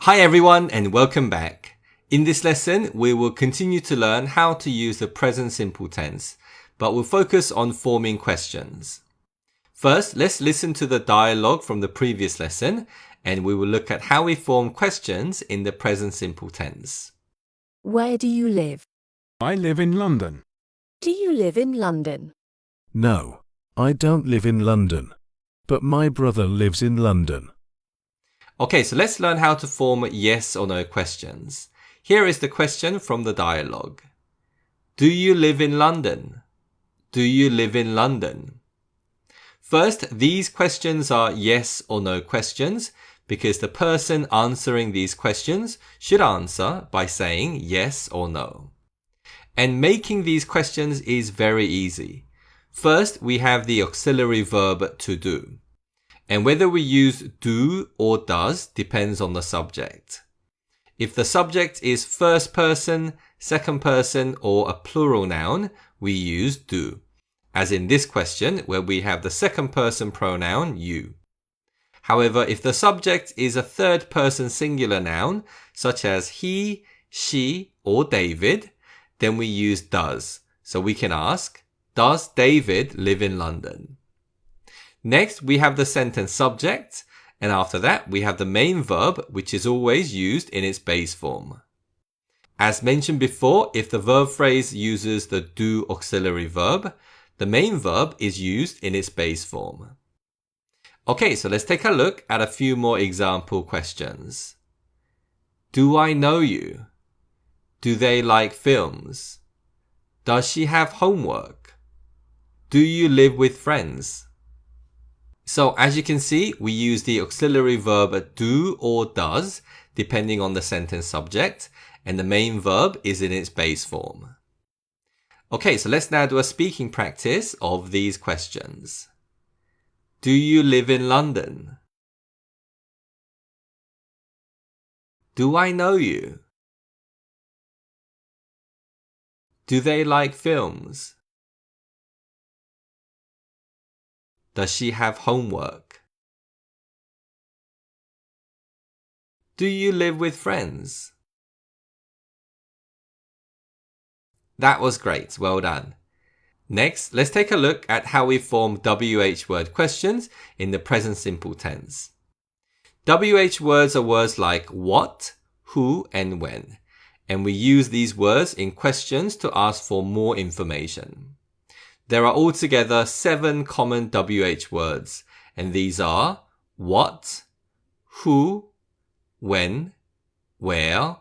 Hi everyone and welcome back. In this lesson, we will continue to learn how to use the present simple tense, but we'll focus on forming questions. First, let's listen to the dialogue from the previous lesson, and we will look at how we form questions in the present simple tense. Where do you live? I live in London. Do you live in London? No, I don't live in London, but my brother lives in London. Okay, so let's learn how to form yes or no questions. Here is the question from the dialogue. Do you live in London? Do you live in London? First, these questions are yes or no questions because the person answering these questions should answer by saying yes or no. And making these questions is very easy. First, we have the auxiliary verb to do. And whether we use do or does depends on the subject. If the subject is first person, second person, or a plural noun, we use do. As in this question, where we have the second person pronoun you. However, if the subject is a third person singular noun, such as he, she, or David, then we use does. So we can ask, does David live in London? Next, we have the sentence subject, and after that, we have the main verb, which is always used in its base form. As mentioned before, if the verb phrase uses the do auxiliary verb, the main verb is used in its base form. Okay, so let's take a look at a few more example questions. Do I know you? Do they like films? Does she have homework? Do you live with friends? So as you can see, we use the auxiliary verb do or does, depending on the sentence subject, and the main verb is in its base form. Okay, so let's now do a speaking practice of these questions. Do you live in London? Do I know you? Do they like films? Does she have homework? Do you live with friends? That was great, well done. Next, let's take a look at how we form WH word questions in the present simple tense. WH words are words like what, who, and when, and we use these words in questions to ask for more information. There are altogether 7 common WH words, and these are what, who, when, where,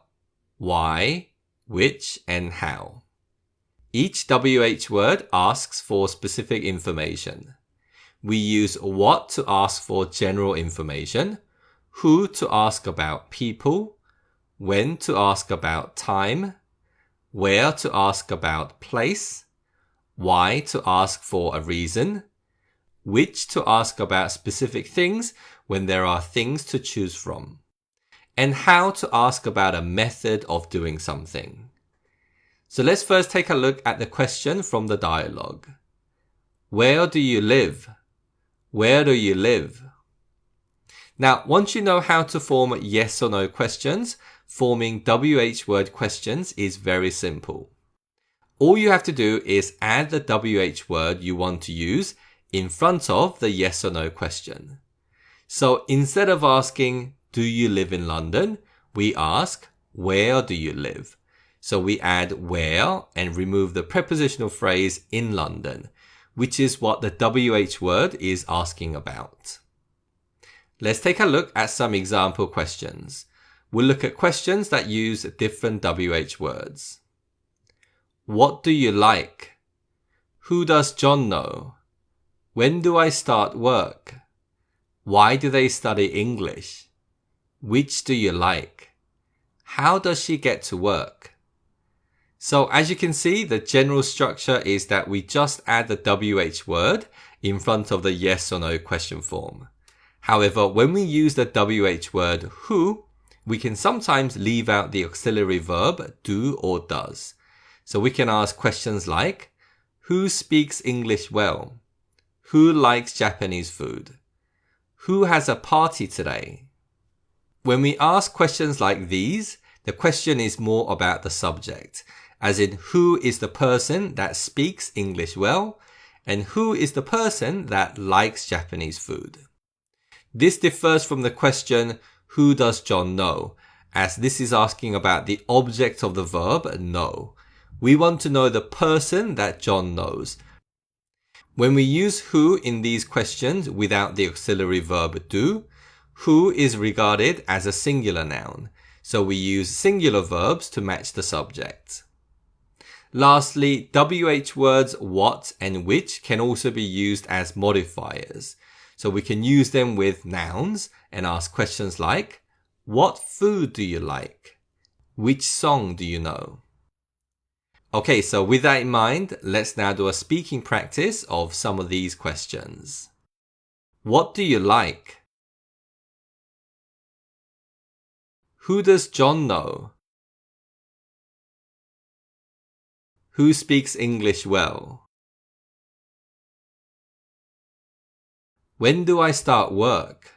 why, which, and how. Each WH word asks for specific information. We use what to ask for general information, who to ask about people, when to ask about time, where to ask about place, why to ask for a reason, which to ask about specific things when there are things to choose from, and how to ask about a method of doing something. So let's first take a look at the question from the dialogue. Where do you live? Where do you live? Now, once you know how to form yes or no questions, forming WH word questions is very simple. All you have to do is add the WH word you want to use in front of the yes or no question. So instead of asking, do you live in London? We ask, where do you live? So we add where and remove the prepositional phrase in London, which is what the WH word is asking about. Let's take a look at some example questions. We'll look at questions that use different WH words. What do you like? Who does John know? When do I start work? Why do they study English? Which do you like? How does she get to work? So as you can see, the general structure is that we just add the WH word in front of the yes or no question form. However, when we use the WH word who, we can sometimes leave out the auxiliary verb do or does. So we can ask questions like, who speaks English well? Who likes Japanese food? Who has a party today? When we ask questions like these, the question is more about the subject, as in who is the person that speaks English well, and who is the person that likes Japanese food. This differs from the question, who does John know? As this is asking about the object of the verb know. We want to know the person that John knows. When we use who in these questions without the auxiliary verb do, who is regarded as a singular noun, so we use singular verbs to match the subject. Lastly, WH words what and which can also be used as modifiers, so we can use them with nouns and ask questions like, what food do you like? Which song do you know? Okay, so with that in mind, let's now do a speaking practice of some of these questions. What do you like? Who does John know? Who speaks English well? When do I start work?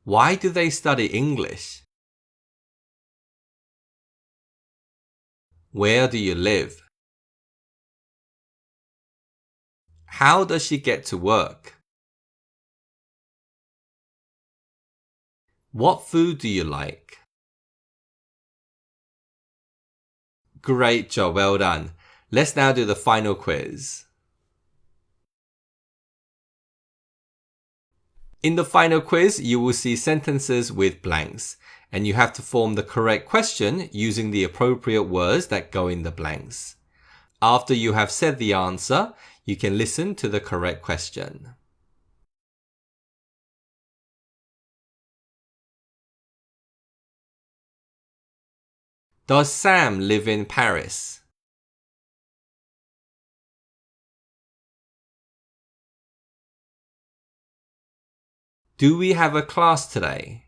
Why do they study English? Where do you live? How does she get to work? What food do you like? Great job, well done. Let's now do the final quiz. In the final quiz, you will see sentences with blanks, and you have to form the correct question using the appropriate words that go in the blanks. After you have said the answer, you can listen to the correct question. Does Sam live in Paris? Do we have a class today?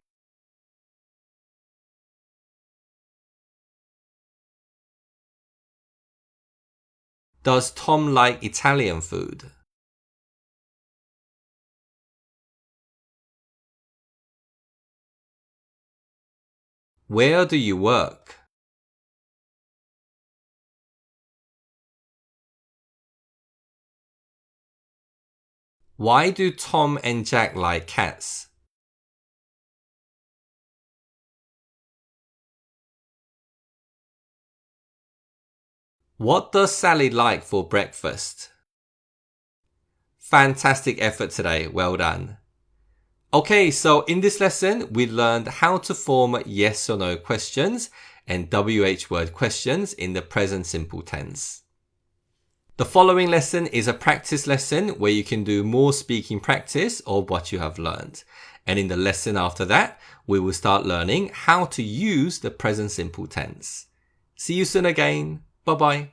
Does Tom like Italian food? Where do you work? Why do Tom and Jack like cats? What does Sally like for breakfast? Fantastic effort today, well done. Okay, so in this lesson, we learned how to form yes or no questions and WH word questions in the present simple tense. The following lesson is a practice lesson where you can do more speaking practice of what you have learned. And in the lesson after that, we will start learning how to use the present simple tense. See you soon again. Bye bye.